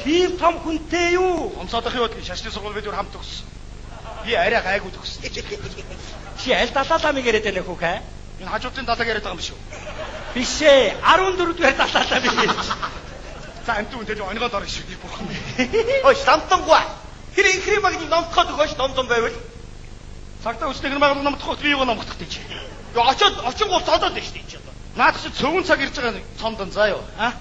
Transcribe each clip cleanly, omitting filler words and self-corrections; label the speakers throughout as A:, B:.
A: тийм том хүнтэй юу?
B: Хомсоодохын бодлын шашны сургууль бид хамт төгссөн. Би арай гайгүй төгссөн.
A: Чи аль далааламыг яриад байна хүүхэ?
B: Энэ хажуудлын далааг яриад байгаа юм биш үү?
A: Биш ээ. 14 дугаар далааламыг ярьж.
B: За амт үнтэй онгоод орно шүү. Бурхан.
A: Ой, самтангуй. Тэр инхри магны номтоход хойш номдон байвал
B: цагтаа үстэй гэр магад номдоход би юу номдох гэж.
A: Юу очин гол цодоод байна шүү дээ чи одоо.
B: Наад чи цөвөн цаг ирж байгаа цомдон заа юу? А?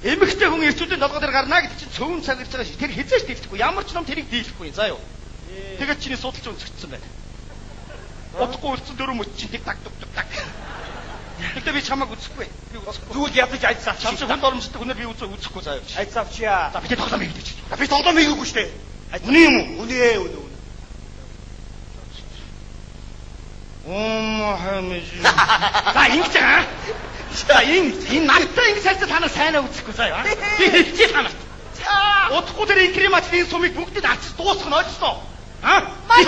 B: Эмэгтэй хүн эрчүүдийн толгой дээр гарнаа гэдэг чинь цөвөн цаг ирж байгаа шүү. Тэр хизээш дийлэхгүй. Ямар ч ном тэрийг дийлэхгүй заа юу? Тэгээд чиний судалж өнцөгдсөн байна. Удахгүй үлдсэн дөрөв мөч чинь таг так. Тэгтээ би чамайг үзэхгүй. Би усахгүй.
A: Зүгэл ядаж айцсав.
B: Чам чи хүнд оромжтой хүнээр би үзэхгүй заа юу?
A: Айцсавчаа.
B: За би тоглоом хийгээд чи.
A: Би тоглоом хийгээгүй шүү дээ.
B: Үний юм уу?
A: Үнэ.
B: Хамж.
A: За ингэж аа. За энэ надтай ингэ сайжтай танаа сайнаа үзэхгүй заа юу? Би хэлчихээ танаас.
B: Удахгүй тэр инкрематлын сумыг бүгдэд авчиж дуусгах нь ойлсон. А?
C: Манай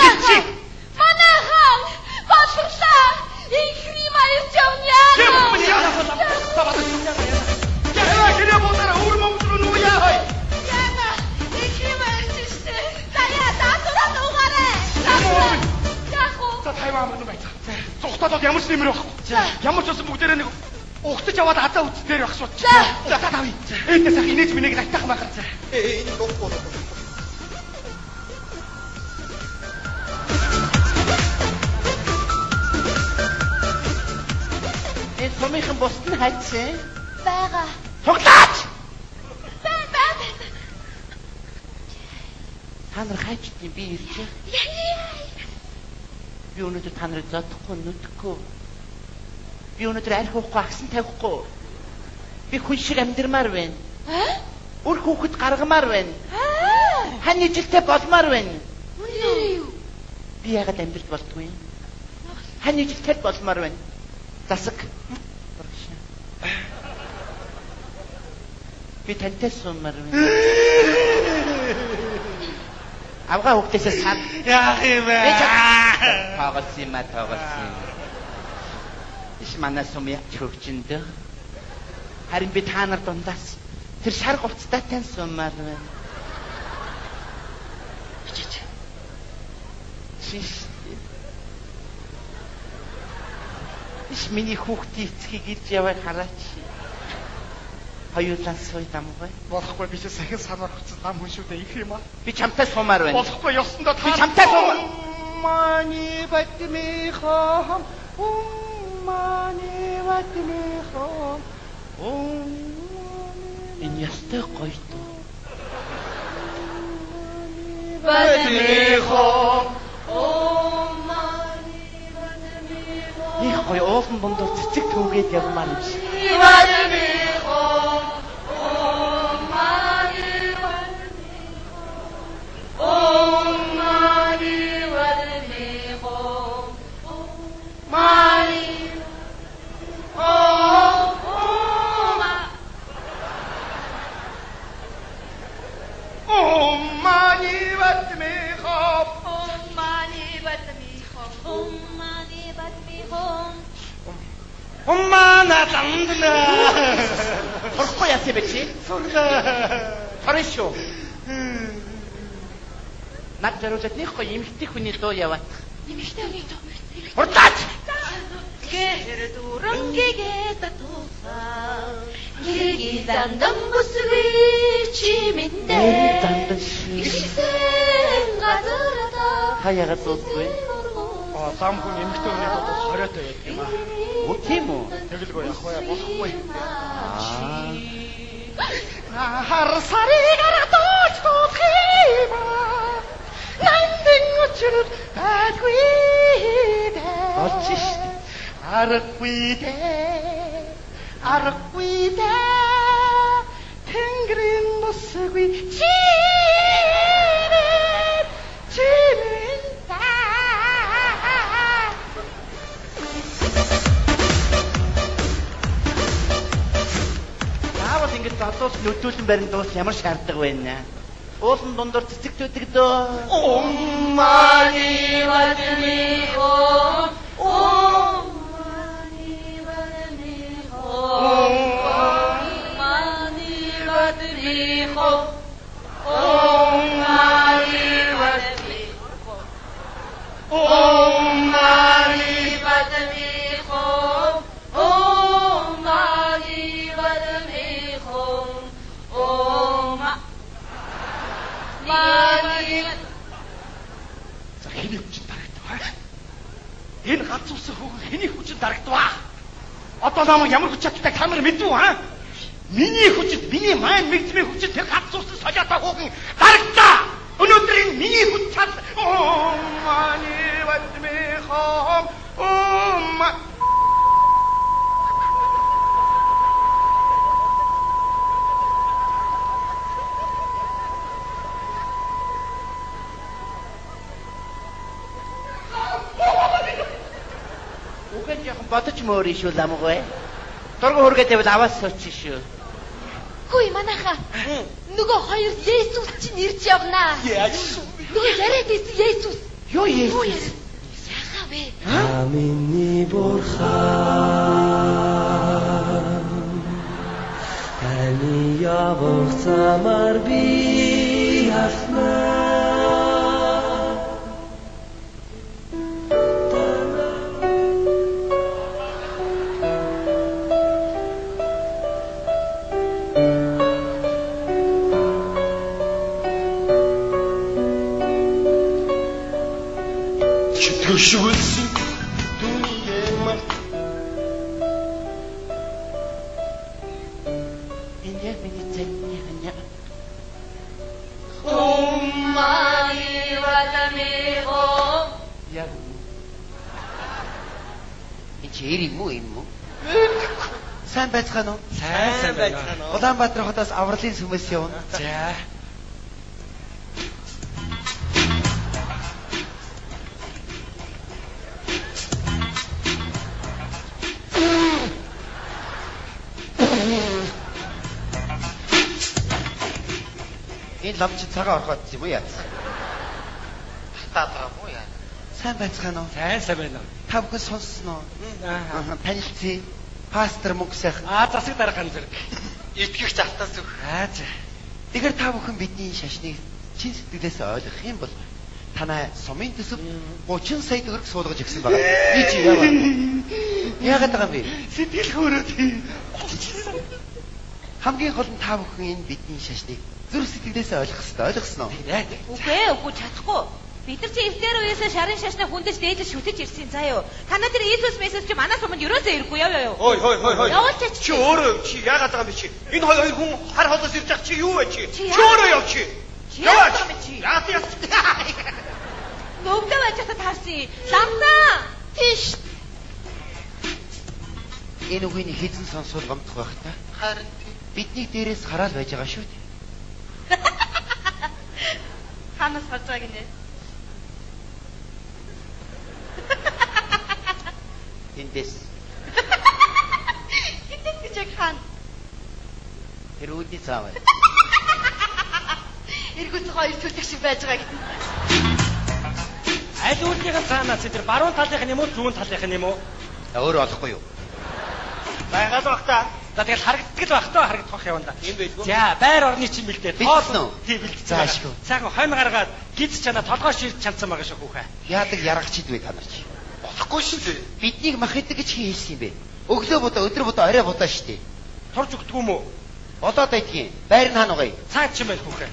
C: хаан бодлоо. Инкрема ирж явна яа.
B: Яа болоо өөр мөнгө рүү яа.
C: Яна, инкрема ирчихсэн. Таяа даатураа нугаарай. Яхуу.
B: За тайван мөн байцаа. Зүхтаад ямар ч нэмэр байхгүй. Ямар ч болсон бүгдээрээ нэг ухтаж аваад хадаа үстээр байх шууд. За тавь. Эндээс ах инээж минийг айтах байхар.
A: Энэ лохгүй. Энэ сумынхан бусд нь хайцсан.
C: Бага.
A: Тоглаач.
C: Бага.
A: Та нар хайчдیں۔ Би ирж. Би өнөөдөр та нарыг зодохгүй нүдэхгүй. Би өнөөдөр арх уухгүй агсан тавихгүй. Би хүн шиг амьдрмаар байна. Үр хүүхэд гаргамаар байна. Хань ижилтэй болмоор байна.
C: Үнэн үү?
A: Би яагаад амьдрч болдгүй? Хань ижилтэй болмоор байна. Засаг. Би тантай суммаар байна. Авгаа хүүхдээсээ сад.
B: Яах юм бэ?
A: Тоглосон. Иш манай сум яг хөгжиндөө. Харин би та нар дундаас тэр шар говцтай тань суммаар байна. Иш миний хүүхдийн эцгийг ирж яваад хараач. Хоёулаа сууй дамгай.
B: Болохгүй би сахин санаа хүчтэй нам хүн шүү дээ их юм аа.
A: Би чамтай сумаар байна.
B: Болохгүй ёсондоо
A: би чамтай сумаар.
B: Мани батмихам. Мани батмихам.
A: Энэ ястай гоё дуу.
B: Батмихам.
A: Их гоё уулан дундуур цэцэг түүгээд явмаар юм шиг.
B: Умма на тандна.
A: Орохгүй яасан бэ чи? Хорошо. Над зэрүүлээд нэг гоё эмхтэй хүний дуу яваад.
C: Эмхтэй хүний дуу.
A: Урдаач.
C: Гэр дүрэнгээ татуулаа. Гэрги зандан бүсгүй чимэндээ.
A: Зандан ши.
C: Ихсэн газараа.
A: Хаягаад дуусгүй.
B: Зам хүн эмхтэй хүний дуу хориотой байдаг юм аа.
A: Үгүй тийм үү?
B: Тэгэлгүй явах бай болохгүй.
C: Хар сарыгаар дооч тохима. Нандин очрод аггүй дээ.
A: Олж штэ.
B: Аргагүй дээ. Тэнгэрийн босгүй чимэн та.
A: Заавал ингэж зодоос нүдүүлэн барин дуус ямар шаарддаг байна. Уулын дундор цэцэгтүүдэг дөө.
C: Уммани вадмихо. Om Mani Padme Om Mani Padme Hum Om Mani Padme Hum Om Mani.
B: За хэний хүчинд дарагдав? Энэ ганц усах хүүхэн хэний хүчинд дарагдав? Одоо намайг ямар хүч чаддаг та нар мэдв үү? Миний хүчит, миний маань мэгзмийн хүчит тэр ганц усах солиотой хүүхэн дарагдаа. Өнөөдөр энэ миний хүч чад. Om Mani Padme Hum Om.
A: Уг нь яхан бодож мөр шүү ламгүй. Дургу хүргээд байвал аваас сууч шүү.
D: Хөөе манайха. Нөгөө хоёр Есүс чинь ирж явнаа. Нөгөө яриад байсан Есүс.
A: Юу Есүс?
D: Яхаа бэ?
E: Аминь бурхан таны явах замаар би ахнаа.
B: Төшгөлсөн дүние мар.
A: Энэ миний зэний ханя.
C: Om Mani Padme Hum.
A: Яг. Энэ чир юм уу юм уу? Сайн байцгаана уу?
B: Сайн байцгаана уу?
A: Улаанбаатар хотоос авралын сүмээс явна.
B: За.
A: Энэ лам чи цагаан орхоод юм уу яа?
B: Татаад байгаа мó яа.
A: Сайн байцгаана уу?
B: Сайн байна.
A: Та бүхэн сонссноо? Танилцъя. Пастор мөнх сайхан.
B: Засаг даргаан зэрэг. Итгэгч автаас өг.
A: За. Тэгэхээр та бүхэн бидний шашныг чин сэтгэлээс ойлгох юм бол танай сумын төсөв 30 сая төгрөг суулгаж өгсөн байгаа. Би чи яаваа? Яагаад байгаа юм бэ?
B: Сэтгэл хөөрөөд.
A: Хамгийн гол нь та бүхэн энэ бидний шашныг зүрх сэтгэлээс ойлгох хэрэгтэй. Ойлгосноо?
D: Үгүй чадахгүй. Бид нар чи эвтэр үеэсээ шарын шашнаа хүндэж дээдэл шүтэж ирсэн заяо. Танаа тэр Иесус мессеж чи манай суманд ерөөсөө ирэхгүй яа.
B: Ой.
D: Явуулаач
B: Чи өөрөө чи яагаад байгаа юм бэ чи? Энэ хоёр хүн хар холоос ирж байгаа чи юу вэ чи?
D: Чи
B: Чи өөрөө яв чи.
D: Яваач чи.
B: Яа тийм.
D: Нүгдээ байж хата таарсан. Ламнаа. Тийш.
A: Энэ үгийн хэзэн сонсвол гомдох байх та.
B: Харин
A: Бидний дээрээс хараад байж байгаа шүү дээ.
D: Ханаас гарч байгаа гинэ.
A: Эндээс
D: Хитэд гэж яг хаана.
A: тэр үүдний цааваа.
D: Эргүүц хоёр төлөх шиг байж байгаа гэдэг.
B: аль үүднийхэн цаанаас тэр баруун талынх нь юм уу зүүн талынх нь юм уу?
A: Өөр олохгүй юу?
B: Байгаад байх та. За тэгэл харагддаг л байх тоо харагдах явна да. Ийм байлгүй. За байр орны чимэлдээ
A: Бэлдсэн үү?
B: Тийм бэлдсэн.
A: Заашгүй.
B: Сайхан хойно гаргаад гиз чана толгой ширч чадсан байгаа шүү хүүхэ.
A: Яадаг ярагч идвэ та нар чи.
B: Болохгүй шүү дээ.
A: Биднийг мах идэг гэж хин хэлсэн юм бэ? Өглөө будаа, өдөр будаа, орой будаа штэ.
B: Турж өгдөг юм уу?
A: Болоод байдгийн. Байр нь хаана угая?
B: Цаад чим байл хүүхэ.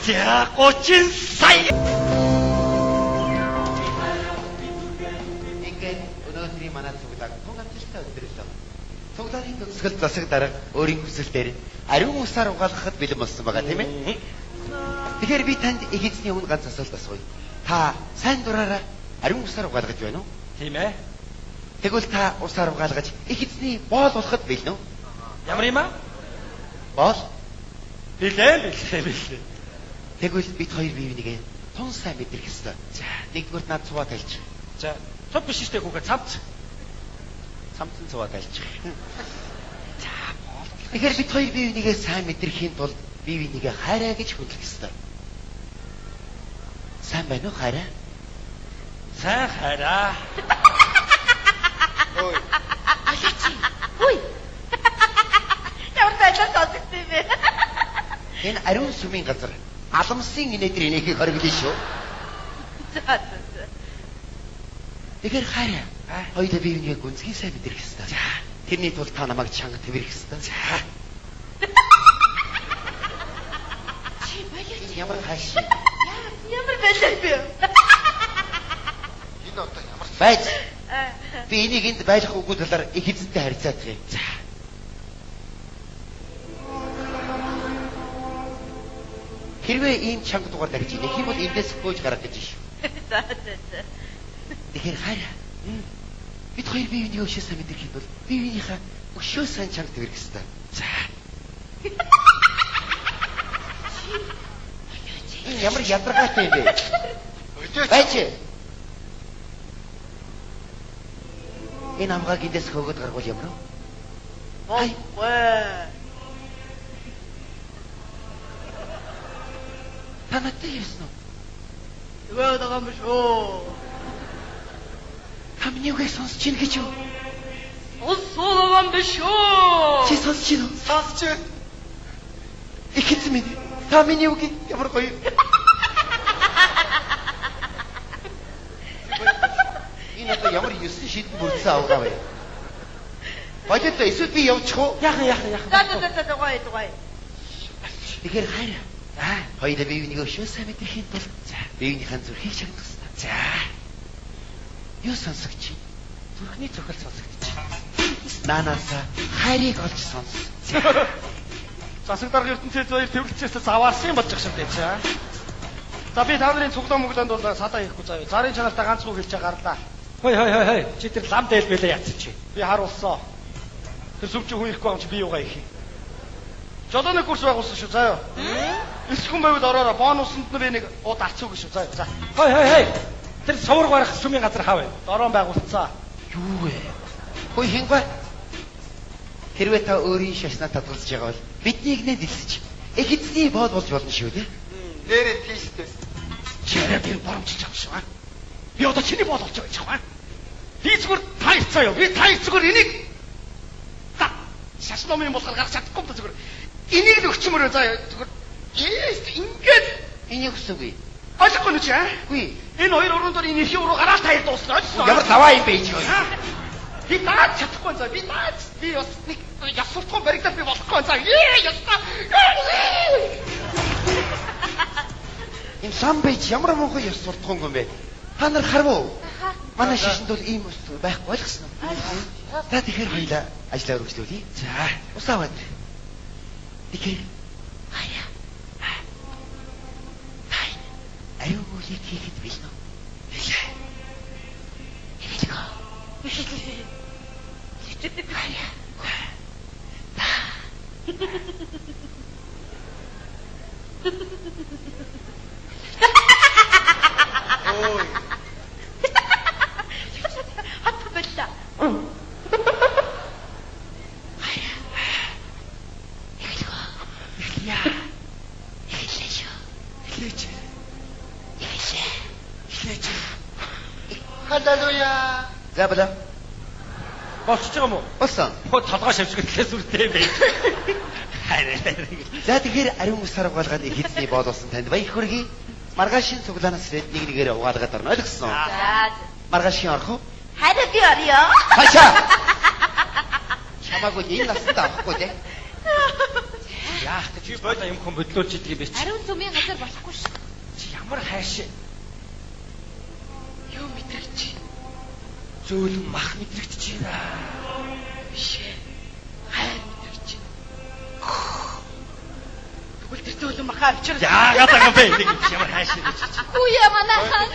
B: За 30 сая.
A: Ингээд өнөөдрийн манай цуглааг тун амжилттай өдөрлөө. Цуглааны төгсгөл засаг дарга өөрийн хүсэлтээр ариун усаар угаалгахад бэлэн болсон байгаа тийм ээ. Тэгэхээр би танд их эзний өмнө ганц асуулт асууя. Та сайн дураараа ариун усаар угаалгаж байна уу?
B: Тийм ээ.
A: Тэгвэл та усаар угаалгаж их эзний боол болоход бэлэн үү?
B: Ямар юм аа?
A: Боол.
B: Билээ.
A: Тэгвэл бид хоёр бие бинийгээ тун сайн мэдрэх ёстой. За, нэгдүгээр над цуваа тайлж.
B: За, цуд биш штэ хүүхэ цамц.
A: Цамцсан цуваа тайлж. За, боол. Тэгэхээр бид хоёр бие бинийгээ сайн мэдрэхийн тулд бие бинийгээ хайраа гэж хүндлэх ёстой. Сайн байна уу хайраа?
B: Сайн хайраа.
A: Ой.
D: Алаач. Хүй. Ямар тайлбар сонсогдсон бэ?
A: Энэ ариун сүмийн газар аламсын инээдэр инээхийг хориглоно шүү.
D: За за за.
A: Тэгэхээр хараа. Хоёулаа бие биенээ гүнзгий сайн мэдрэх ёстой. За. Тэрний тулд та намайг чанга твэрэх ёстой. За.
D: Чи баяр.
A: Ямар хааш.
D: Ямар байлаа би.
B: Энэ одоо ямар
A: Байж. Би энийг энд байх үгүй талаар их эзэнтэй харьцаад байгаа юм. За. Хэрвээ ийм чанга дугаар дарж ирэх юм бол эндээс хөөж гарах гэж шүү.
D: За за за.
A: Тэгэхээр хараа. Бид хоёр бие биенээ өшөө сайн мэдэрх юм бол бие биенийхээ өшөө сайн чанга твэрэх ёстой. За. Энэ ямар ядаргаатай юм бэ? Байж. Энэ амгааг эндээс хөөгд гаргуул ямар вэ? Ой. Танаатай ясно.
C: Тэгвэл байгаа юм шүү.
A: Хамгийн үгийг сонсч ийн гэж юу?
C: Уссуугаа юм шүү.
A: Чи сонсч ийн үү?
B: сонсч байна.
A: Их эзэн минь. Та миний үгийг ямар гоё. Энэ одоо ямар 9 шидэн бүрдсэн авгаа вэ? Бажид эсвэл би явчих уу? Яахан.
D: За дугай.
A: Тэгэхээр хайр. Хоёулаа бие биенээ өшөө сайн мэдрэхийн тулд бие биенийхэн зүрхийг шагнах хэрэгтэй. За. Юу сонсогч? Зүрхний цохол сонсогч. Наанасаа хайрыг олж сонс.
B: Засаг дарга ертөнцийн зөөр төвлөцөөс заваарсан болж байгаа юм дээ чаа. За би та нарын цуглаа мөглөөнд бол садаа хийхгүй заяа. Зарын чанартай ганц үг хэлж гарлаа.
F: Хой. Чи тэр лам дээл байлаа яцсан чи.
B: Би харуулсан. Тэр сүмчи хүн ирэхгүй юм чи би юугаа их юм. Жолооны курс байгуулсан шүү заяа. Эсэх хүн байвал ороороо бонусанд нь би нэг ууд арц үг шүү заяа. За.
F: Хой. Тэр сувраг барах сүмийн газар хаа вэ?
B: Дорон байгуулсан.
A: Юу вэ? Хөөе хинбай. Хэрвээ та өөрийн шашнаа татгалзаж байгаа бол биднийг нэ дэлсэж их эзний бод болж болно шүү дээ.
B: Нэрээ тийштэй.
F: Чирээ тэр боромжилж байгаа шүү. Би одоо чиний бод болж байгаа юм. Би зүгээр та ирцээ юу? Би та ирцгээр энийг
B: Шаш номын болохоор гарч чадахгүй юм зүгээр. Энийг л өчмөрөө заяа зүгээр. Ингээд
A: Энийг хүсэвгүй.
B: ойлгохгүй нүч аа?
A: Үгүй.
B: Энэ хоёр өрөөнд энэ их өрөө гараад таяр дуусна. Ойлгосон.
A: Ямар даваа юм бэ чи?
B: Би даад чадахгүй заа. Би бас нэг ясвартхан баригдаад би болохгүй заа. Ястаа.
A: Энэ сам байж ямар муухай ёс суртахуун юм бэ? Та нар харав уу? Манай шишинд бол ийм ус байхгүй ойлгосон уу? За тэгэхээр хоёлаа ажлаа өргөжлүүлье. За, усаад. Тэгэхээр хаяа. Хай. Аюу үлийг хийхэд билнэ. Билээ. Хэлээгөө. Хаяа.
B: Ой.
D: Хат байлаа.
B: Халелуя.
A: За бала.
F: болчихж байгаа юм уу?
A: Болсон.
F: Хөө толгой шавшиг гэлээс үртэй юм бэ.
A: За тэгэхээр ариун ус харгалгаад их эзний бод болсон танд баяр хүргэе. Маргаашийн цуглаанаас ирээд нэг нэгээр угаалгаад орно ойлгосон.
D: За.
A: Маргаашийн орох уу?
D: Хараа би орё.
A: Хашаа. Чамаагүй энэ настай авахгүй дээ.
F: Яах гэж чи бойлоо юм хон бодлуулж идэг юм бэ чи?
D: Ариун сүмийн газар болохгүй ш.
F: Чи ямар хайш?
D: Юу мэдрэгч?
F: Зөөлөн мах мэдрэгдэж байна.
D: Биш ээ. Хайр мэдрэгч. Тэгвэл тэр зөөлөн махаа авчир.
F: Яагаад байгаа бэ? Нэг ямар хайш гэж чи?
D: Хүй манайхан.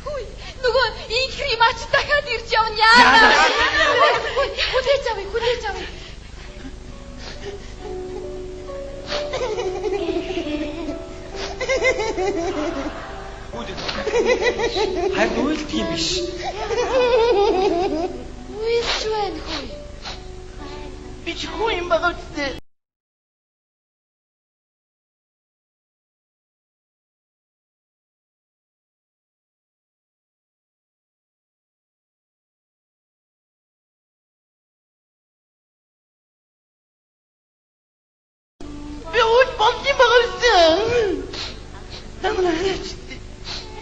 D: Хүй нөгөө инхри мач дахиад ирж явна яа. Хүлээж авъя.
F: Харин үйлдэх юм биш.
D: Үйлч байна хүй.
A: Би ч хүү юм байгаа үстэй. Би үл болж юм байгаа юм.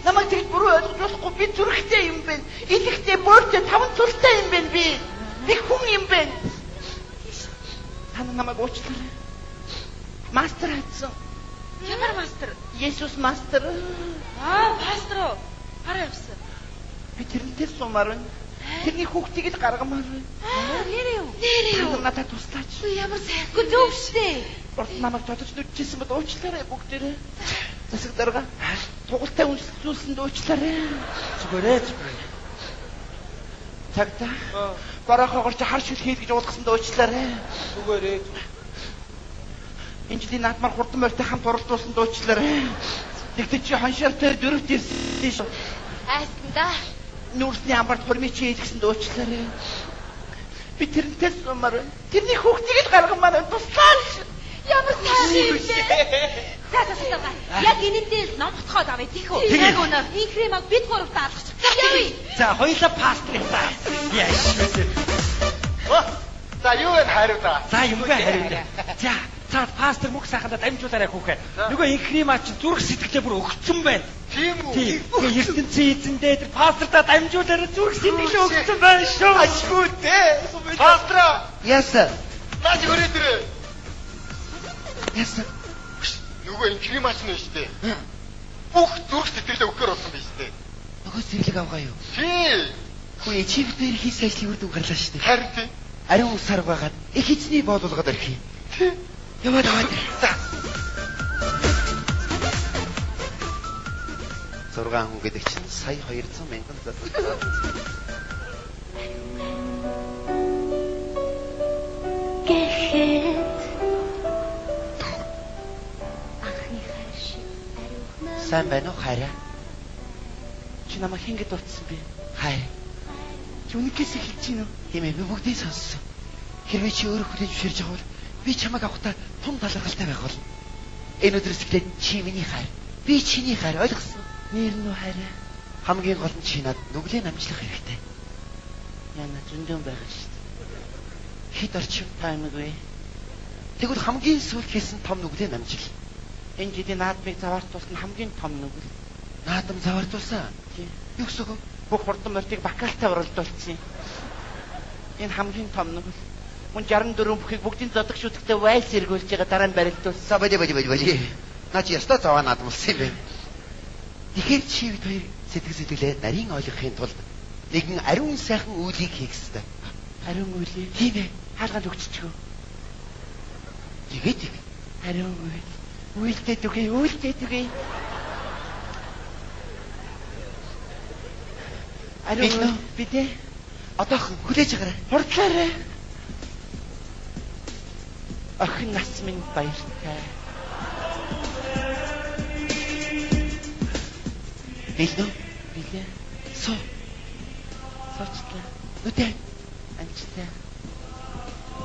A: Намайг тэгж буруу ойлгож болохгүй. Би зүрхтэй юм байна. Идэхтэй боортой таван цултай юм байна би. Би хүн юм байна. Та намайг уучлаарай. Мастер хайцсан.
D: Ямар мастер?
A: Есүс мастер.
D: Пастор уу? Хараа явсан.
A: Би тэрнтэй сумаар байна. Тэрний хүүхдийг л гаргамаар байна.
D: Нэрээ юу?
A: Надад туслаач.
D: Ямар сайхан зөв штэ.
A: Урд намайг тодож нүдчихсэн бод уучлаарай бүгдээрээ. Засаг дарга. Тугалтай үнэлцүүлсэнд уучлаарай.
F: Зүгээрээ.
A: Цагта. Барахагаар чи хар шил хийх гэж уулгасанд уучлаарай.
F: Зүгээрээ.
A: Энэ жилийн наадмаар хурдан морьтой хамт оролцуулсанд уучлаарай. Тэгтээ чи ханшаартай дөрөвт ирсэн шүү.
D: Айстанда.
A: Нүрсний амбарт хормич хийлгэсэнд уучлаарай. Би тэрнтэй сумаар байна. Тэрний хүүхдийг л гаргамаар байна. Туслаач.
D: Ямар сайн юм бэ? За. Яг энэндээ ном ботхоод авъя тийх үү? Яг үнэ. Энэ кремаг бид гуравтаа алгачих. Явъя.
F: За хоёулаа пастор юм та. Яаш.
B: За юу вэ хариулаа?
F: За юмгаа хариулаа. За цаад пастор мөх сайхандаа дамжуулаарай хүүхэ. Нөгөө инхримаа чинь зүрх сэтгэлээ бүр өгцөн байна.
B: Тийм үү?
F: Тэгээ ертөнцийн эзэндээ тэр пасторта дамжуулаарай зүрх сэтгэлээ өгцөн байна шүү.
B: Ашгүй дээ. Пастра.
A: Яасан?
B: Наач өрөөдөр.
A: Яасан?
B: Нөгөө инкримач нь шүү дээ. Бүх зүрх сэтгэлээ өгөхөр болсон биз дээ.
A: Нөгөө зэрлэг авгаа юу?
B: Тий.
A: Хөөе чи бид хийсэн ажлын үр дүн гарлаа шүү дээ.
B: Харин тий.
A: Ариун усаар байгаад их эзний боолуулгаад орхив.
B: Тий.
A: Яваад аваад.
B: За.
A: 6 хүн гэдэг чинь сая 200 мянган зал. Сайн байна уу хараа? Чи намайг хингэд утсан би. Хай. Чи үнэхээс хэлж гин үү? Тийм ээ би бүгдийг сонссон. Хэрвээ чи өөрөө хүлээж зөвшөөрж байгаа бол би чамайг авахтаа том талархалтай байх бол. Энэ өдрөөс эхлээд чи миний хайр. Би чиний хайр ойлгосон. Нэр нь хайраа. Хамгийн гол нь чи над нүглээ намжлах хэрэгтэй. Яна зөндөн байгаа шүү дээ. Хит орчим таймгүй. Тэгвэл хамгийн сүүлд хийсэн том нүглээ намжил. Энэ жилийн наадмыг заваартуулсан хамгийн том нүгэл. Наадам заваартуулсан? Тийм. Юу гэсэн үг? Бүх хурдан морьтыг бакалтай оролдуулсан. Энэ хамгийн том нүгэл. Мөн 64 бүхийг бүгдийн зодог шүтгтээ вайлс эргүүлж байгаа дараа нь барилдуулсан. Бади. Наа чи ястаа заваа наадмалсан юм бэ? Тэгэхээр чи бид хоёр сэтгэл сэтгэлээ нарийн ойлгохын тулд нэгэн ариун сайхан үйлийг хийх ёстой. Ариун үйлий? Тийм ээ. Хаалганд өгччихөө. Тэгээд ариун үйл. Үйлдээ түгэй. Ариун бидээ одоохон хүлээж агараа. Хурдлаарай. Охин нас минь баяртай. Билээ. Соочлаа. Нүдэ. Анчтай.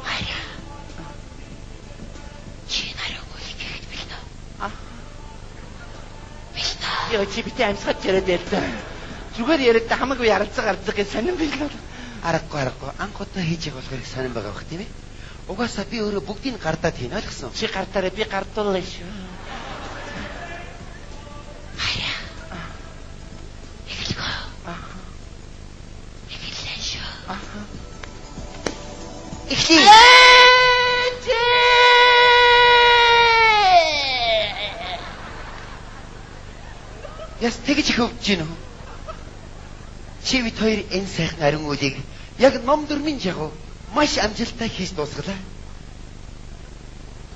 A: Хайра. Чи нарыг үлдээхэд билнэ. Билнэ. Яа чи битээ амьсгаж яриад байлаа. Зүгээр яриад хамаагүй ярилцаг гэж сонирн билээ. Аргагүй. Анхудаа хийж байгаа болохоор сонирн байгаа бах тийм ээ. Угаасаа би өөрөө бүгдийг гардаад хийн ойлгосон. Чи гардаараа би гардуулна шүү. Хайра. Эхлэе. Яс тэгж их өвдөж гин үү? Чи бид хоёр энэ сайхан ариун үйлийг яг ном дөрмийн жагуу маш амжилттай хийж дуусгалаа.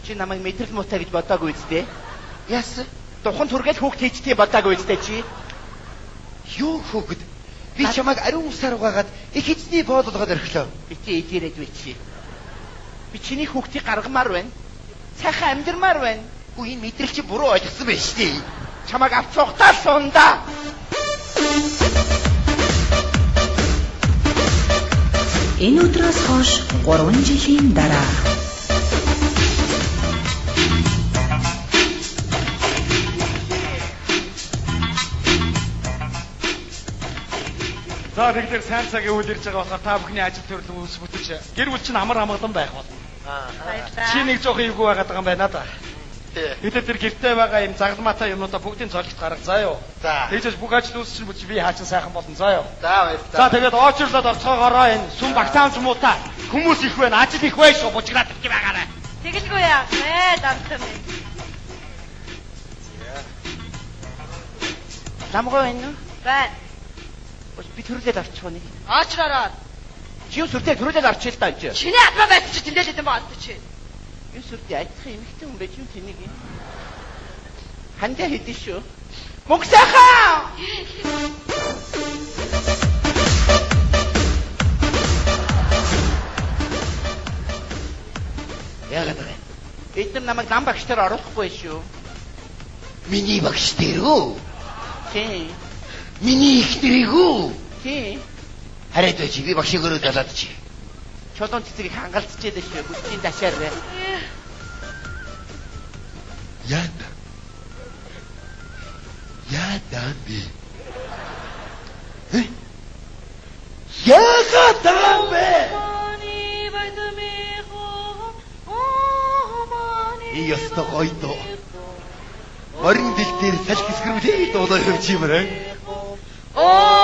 A: Чи намайг мэдрэл муутай гэж бодоогүй үстэй. Яс духан түргээл хүүхд хийжтэй бодоогүй үстэй чи. Юу хүүхэд? Би чамайг ариун усаар угаагаад их эзний боолуулгаад орхилоо. Би чи идэрээд үлчээ. Би чиний хүүхдийг гаргамаар байна. Сайхан амьдрмаар байна. Үгүй энэ мэдрэл чи буруу ойлгосон байж тээ. Чамайг авч цугтаа сундаа.
G: Энэ өдрөөс хойш 3 жилийн дараа
B: За тэгэхээр сайн цагийн үйл ирж байгаа болохоор та бүхний ажил төрөл үүс бүтэж гэр бүл чинь амар амгалан байх болно. Чи нэг жоох эвгүй байгаад байгаа юм байна да. Хэдэн тэр гэртээ байгаа юм загламаатай юмнуудаа бүгдийг золигт гаргазаа юу.
F: За.
B: Тэгжээс бүх ажил үйлс чинь бүч би хаачин сайхан болно заа юу.
F: За баярлалаа.
B: За тэгээд очрлоод орцоогоороо энэ сүм багтаамж муута хүмүүс их байна, ажил их байна шүү бужиграад ирэх байгаарай.
D: Тэгэлгүй яа. Давтан.
A: Ламгой байна уу?
D: Байна.
A: Би төрлөд авчих уу нэг.
D: Аачраараа.
A: Чи сүртэй төрлөд авчих л даа чи.
D: Чиний адмаа байсан чи тэндэл хэдэн баанд чи.
A: Би сүртэй айдах эмэгтэй хүн байж юм тэнийг. Хандаа хэдэн шүү. Мөнгөсөхөө.
F: Яагаад вэ?
A: Эдгээр намайг лам багштаар оруулахгүй шүү.
F: Миний багш дээр үү?
A: Тий.
F: Миний их дэрэг үү?
A: Тий.
F: Хараад чи би багшийг өрөө далаад чи.
A: Чулуун цэцгийг хангалцчихэд шүү. Бүсгийн дашаар.
F: Яада. Яада би. Яагаад бэ? Яста гойдо. Орин дил дээр салхи сэрвлээ дуулаа явж юм аа.